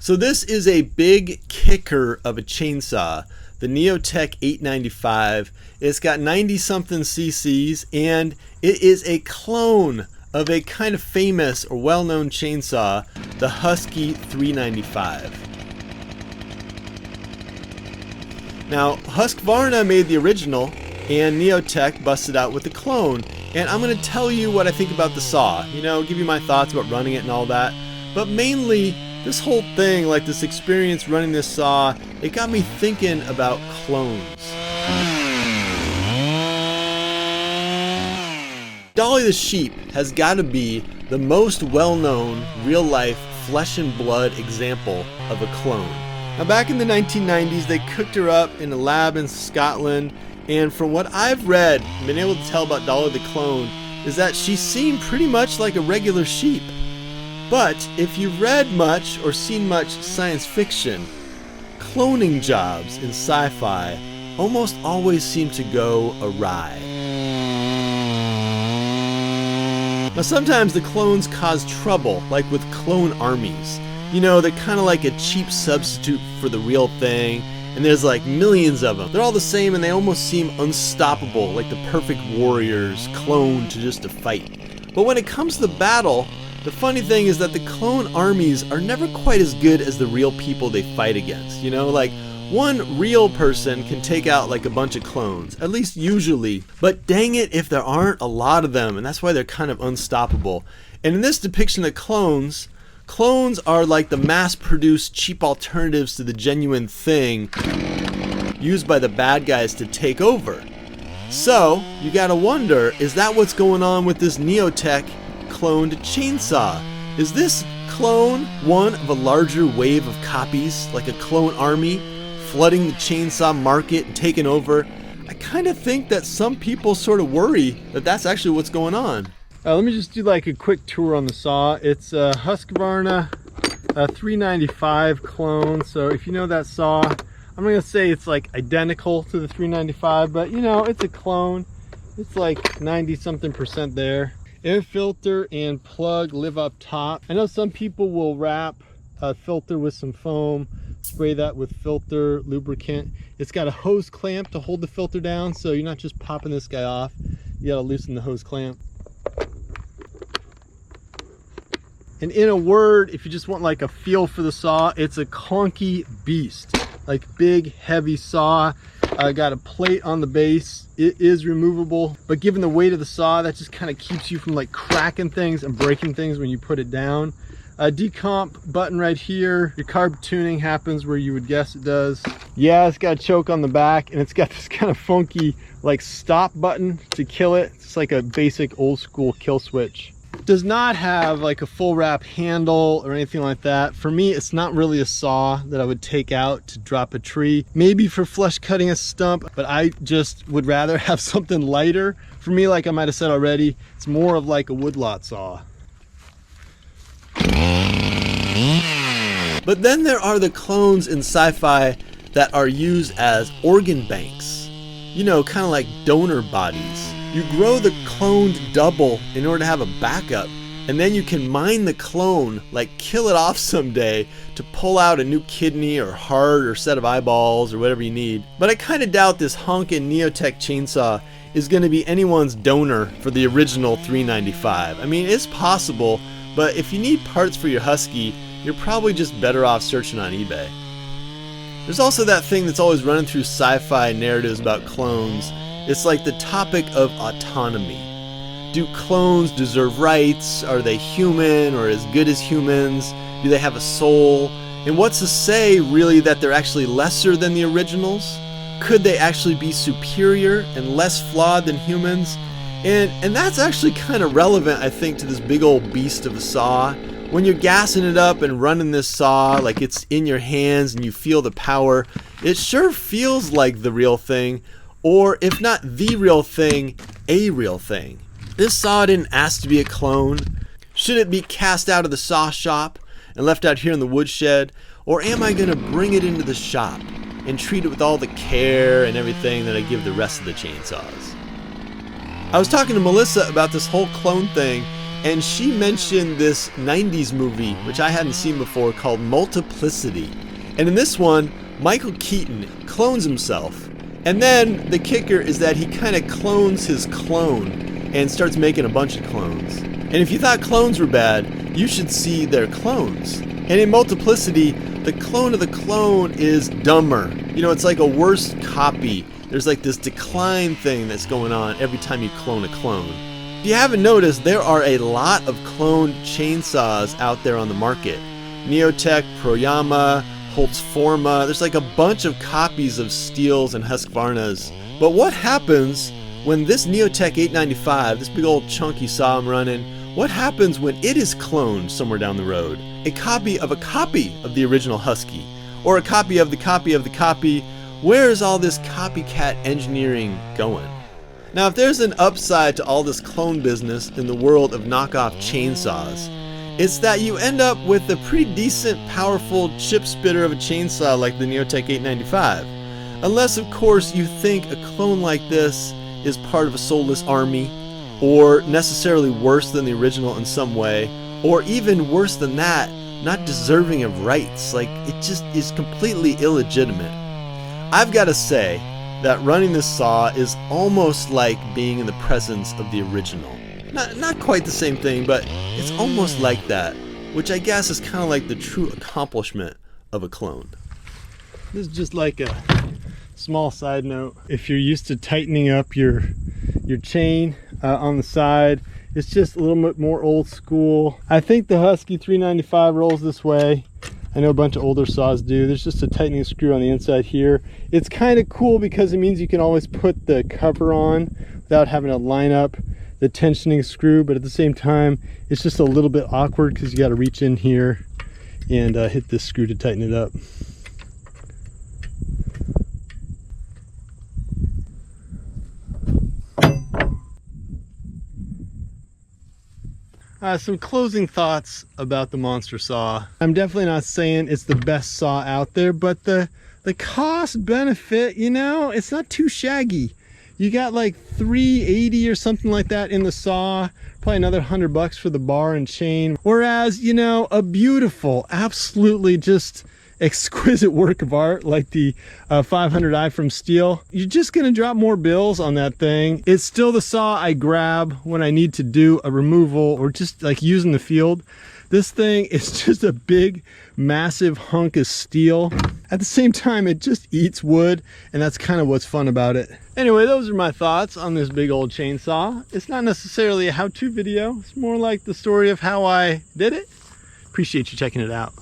So this is a big kicker of a chainsaw, the NeoTec 895. It's got 90 something cc's, and it is a clone of a kind of famous or well-known chainsaw, the Husky 395. Now, Husqvarna made the original, and NeoTec busted out with the clone. And I'm going to tell you what I think about the saw, give you my thoughts about running it and all that. But mainly, this whole thing, like this experience running this saw, it got me thinking about clones. Dolly the sheep has got to be the most well-known, real-life, flesh and blood example of a clone. Now, back in the 1990s, they cooked her up in a lab in Scotland, and from what I've read and been able to tell about Dolly the clone, is that she seemed pretty much like a regular sheep. But if you've read much or seen much science fiction, cloning jobs in sci-fi almost always seem to go awry. Now, sometimes the clones cause trouble, like with clone armies. They're kind of like a cheap substitute for the real thing, and there's like millions of them. They're all the same, and they almost seem unstoppable, like the perfect warriors cloned to fight. But when it comes to the battle, the funny thing is that the clone armies are never quite as good as the real people they fight against. Like one real person can take out like a bunch of clones, at least usually. But dang it if there aren't a lot of them, and that's why they're kind of unstoppable. And in this depiction of clones are like the mass-produced cheap alternatives to the genuine thing used by the bad guys to take over. So, you gotta wonder, is that what's going on with this NeoTec cloned chainsaw? Is this clone one of a larger wave of copies, like a clone army, flooding the chainsaw market and taking over? I kind of think that some people sort of worry that that's actually what's going on. Let me just do like a quick tour on the saw. It's a Husqvarna 395 clone. So if you know that saw, I'm not gonna say it's like identical to the 395, but it's a clone. It's like 90 something percent there. Air filter and plug live up top. I know some people will wrap a filter with some foam, spray that with filter lubricant. It's got a hose clamp to hold the filter down, so you're not just popping this guy off. You gotta loosen the hose clamp. And in a word, if you just want like a feel for the saw, it's a clunky beast. Like big, heavy saw. Got a plate on the base. It is removable, but given the weight of the saw, that just kind of keeps you from like cracking things and breaking things when you put it down. Decomp button right here. Your carb tuning happens where you would guess it does. Yeah, it's got a choke on the back, and it's got this kind of funky like stop button to kill it. It's like a basic old school kill switch. Does not have like a full wrap handle or anything like that. For me, it's not really a saw that I would take out to drop a tree. Maybe for flush cutting a stump, but I just would rather have something lighter. For me, like I might have said already, it's more of like a woodlot saw. But then there are the clones in sci-fi that are used as organ banks. Kind of like donor bodies. You grow the cloned double in order to have a backup, and then you can mine the clone, like kill it off someday to pull out a new kidney or heart or set of eyeballs or whatever you need. But I kind of doubt this honkin' NeoTec chainsaw is going to be anyone's donor for the original 395. I mean, it's possible, but if you need parts for your Husky, you're probably just better off searching on eBay. There's also that thing that's always running through sci-fi narratives about clones. It's like the topic of autonomy. Do clones deserve rights? Are they human or as good as humans? Do they have a soul? And what's to say, really, that they're actually lesser than the originals? Could they actually be superior and less flawed than humans? And that's actually kind of relevant, I think, to this big old beast of a saw. When you're gassing it up and running this saw like it's in your hands and you feel the power, it sure feels like the real thing. Or if not the real thing, a real thing. This saw didn't ask to be a clone. Should it be cast out of the saw shop and left out here in the woodshed? Or am I going to bring it into the shop and treat it with all the care and everything that I give the rest of the chainsaws? I was talking to Melissa about this whole clone thing, and she mentioned this 90s movie, which I hadn't seen before, called Multiplicity. And in this one, Michael Keaton clones himself. And then the kicker is that he kind of clones his clone and starts making a bunch of clones. And if you thought clones were bad, you should see their clones. And in Multiplicity, the clone of the clone is dumber. You know, it's like a worse copy. There's like this decline thing that's going on every time you clone a clone. If you haven't noticed, there are a lot of cloned chainsaws out there on the market. NeoTec, Proyama, Holtzforma, there's like a bunch of copies of Steels and Husqvarnas. But what happens when this NeoTec 895, this big old chunky saw I'm running, what happens when it is cloned somewhere down the road? A copy of the original Husky, or a copy of the copy of the copy. Where is all this copycat engineering going? Now, if there's an upside to all this clone business in the world of knockoff chainsaws, it's that you end up with a pretty decent, powerful chip spitter of a chainsaw like the NeoTec 895. Unless, of course, you think a clone like this is part of a soulless army, or necessarily worse than the original in some way, or even worse than that, not deserving of rights. Like, it just is completely illegitimate. I've got to say that running this saw is almost like being in the presence of the original. Not quite the same thing, but it's almost like that, which I guess is kind of like the true accomplishment of a clone. This is just like a small side note. If you're used to tightening up your chain on the side, it's just a little bit more old school. I think the Husky 395 rolls this way. I know a bunch of older saws do. There's just a tightening screw on the inside here. It's kind of cool because it means you can always put the cover on without having to line up the tensioning screw, but at the same time, it's just a little bit awkward because you got to reach in here and hit this screw to tighten it up. Some closing thoughts about the monster saw. I'm definitely not saying it's the best saw out there, but the cost benefit, you know, it's not too shaggy. You got like $380 or something like that in the saw, probably another $100 for the bar and chain. Whereas, you know, a beautiful, absolutely just exquisite work of art like the 500i from Steel, you're just gonna drop more bills on that thing. It's still the saw I grab when I need to do a removal or just like use in the field. This thing is just a big, massive hunk of steel. At the same time, it just eats wood, and that's kind of what's fun about it. Anyway, those are my thoughts on this big old chainsaw. It's not necessarily a how-to video. It's more like the story of how I did it. Appreciate you checking it out.